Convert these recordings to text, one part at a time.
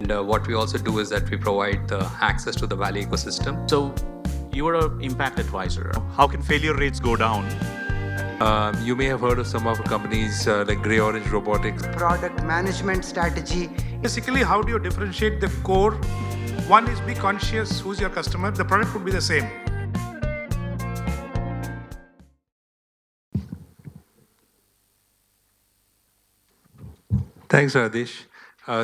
And what we also do is that we provide the access to the Valley ecosystem. So you are an impact advisor. How can failure rates go down? You may have heard of some of the companies like Grey Orange Robotics. Product management strategy. Basically, how do you differentiate the core? One is be conscious who's your customer. The product would be the same. Thanks, Radesh.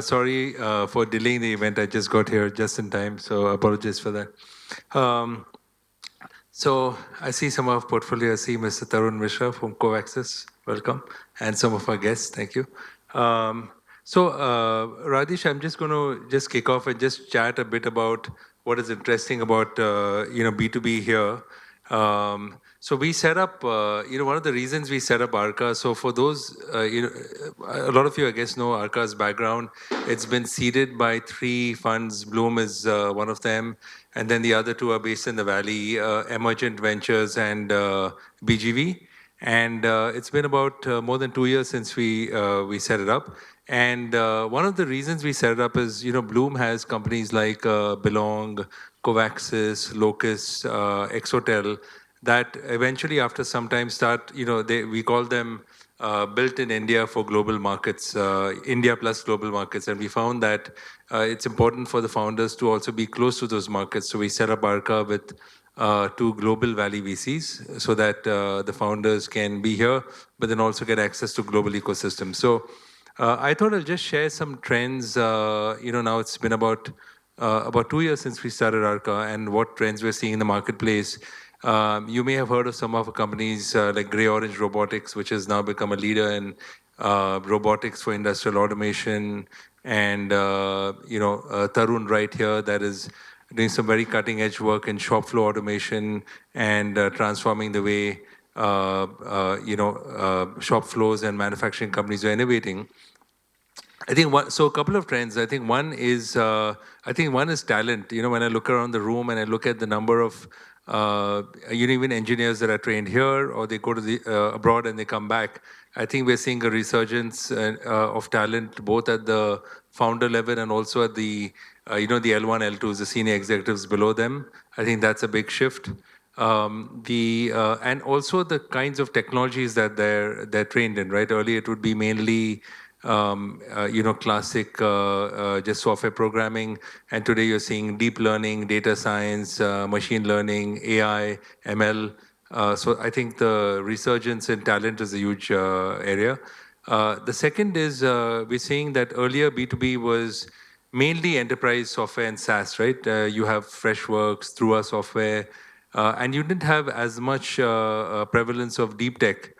Sorry for delaying the event. I just got here just in time, so apologies for that. So I see some of our portfolio. I see Mr. Tarun Mishra from Covaxis. Welcome. And some of our guests. Thank you. Radesh, I'm just going to just kick off and just chat a bit about what is interesting about B2B here. So we set up, one of the reasons we set up Arca. So for those, a lot of you, I guess, know Arca's background. It's been seeded by 3 funds. Bloom is one of them, and then the other 2 are based in the Valley, Emergent Ventures and BGV. And it's been about more than 2 years since we set it up. And one of the reasons we set it up is, Bloom has companies like Belong, Covaxis, Locus, Exotel, that eventually after some time start, we call them built in India for global markets, India plus global markets. And we found that it's important for the founders to also be close to those markets. So we set up Arca with 2 global Valley VCs so that the founders can be here, but then also get access to global ecosystems. So I thought I'll just share some trends. Now it's been about 2 years since we started Arca and what trends we're seeing in the marketplace. You may have heard of some of our companies like Grey Orange Robotics, which has now become a leader in robotics for industrial automation, and Tarun right here that is doing some very cutting edge work in shop floor automation and transforming the way shop floors and manufacturing companies are innovating. I think a couple of trends. I think one is talent. When I look around the room and I look at the number of even engineers that are trained here or they go to the abroad and they come back, I think we're seeing a resurgence of talent both at the founder level and also at the the L1, L2s, the senior executives below them. I think that's a big shift. And also the kinds of technologies that they're trained in. Right, earlier it would be mainly classic just software programming, and today you're seeing deep learning, data science, machine learning, AI, ML. So I think the resurgence in talent is a huge area. The second is we're seeing that earlier B2B was mainly enterprise software and SaaS, right? You have Freshworks, Trua software, and you didn't have as much prevalence of deep tech.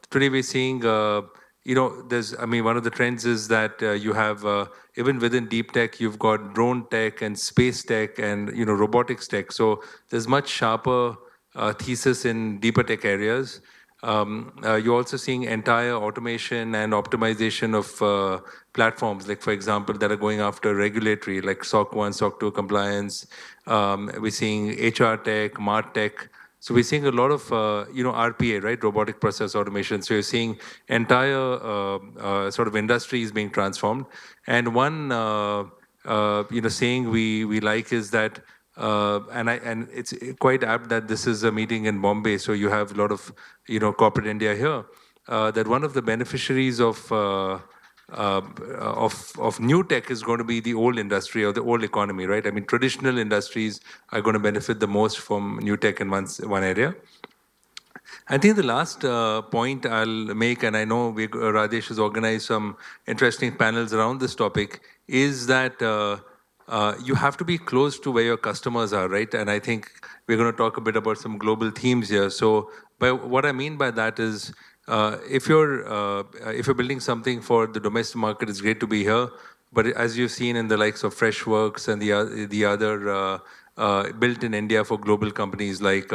Today we're seeing one of the trends is that you have, even within deep tech, you've got drone tech and space tech and, robotics tech. So there's much sharper thesis in deeper tech areas. You're also seeing entire automation and optimization of platforms, like, for example, that are going after regulatory, like SOC 1, SOC 2 compliance. We're seeing HR tech, MART tech. So we're seeing a lot of, RPA, right? Robotic process automation. So you're seeing entire sort of industries being transformed. And one, saying we like is that, and it's quite apt that this is a meeting in Bombay. So you have a lot of, corporate India here. That one of the beneficiaries of new tech is going to be the old industry or the old economy, right? I mean, traditional industries are going to benefit the most from new tech in one area. I think the last point I'll make, and I know Rajesh has organized some interesting panels around this topic, is that you have to be close to where your customers are, right? And I think we're going to talk a bit about some global themes here. So, what I mean by that is, if you're building something for the domestic market, it's great to be here. But as you've seen in the likes of Freshworks and the other built in India for global companies like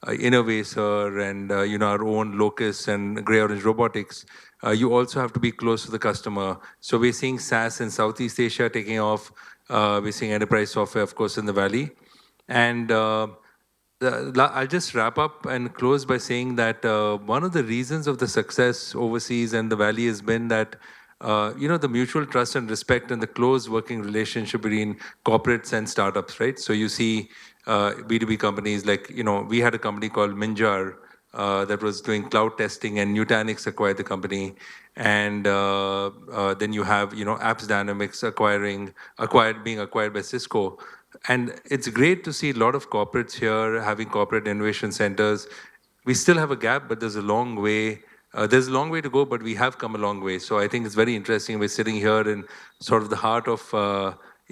Innovator and our own Locus and Grey Orange Robotics, you also have to be close to the customer. So we're seeing SaaS in Southeast Asia taking off. We're seeing enterprise software, of course, in the Valley. And I'll just wrap up and close by saying that one of the reasons of the success overseas and the Valley has been that the mutual trust and respect and the close working relationship between corporates and startups, right? So you see B2B companies like, we had a company called Minjar that was doing cloud testing, and Nutanix acquired the company. And then you have, Apps Dynamics being acquired by Cisco. And it's great to see a lot of corporates here having corporate innovation centers. We still have a gap, but there's a long way. There's a long way to go, but we have come a long way. So I think it's very interesting. We're sitting here in sort of the heart of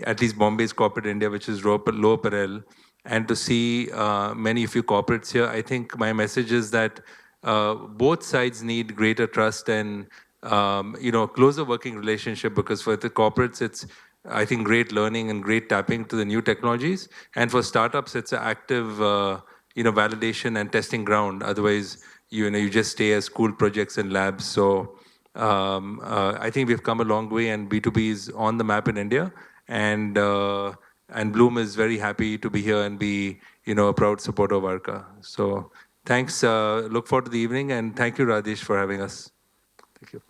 at least Bombay's corporate India, which is Lower Parel. And to see many of you corporates here, I think my message is that both sides need greater trust and closer working relationship, because for the corporates, it's, I think, great learning and great tapping to the new technologies. And for startups, it's an active validation and testing ground. Otherwise, you just stay as school projects and labs. So I think we've come a long way, and B2B is on the map in India. And Bloom is very happy to be here and be, a proud supporter of Arca. So thanks. Look forward to the evening, and thank you, Rajesh, for having us. Thank you.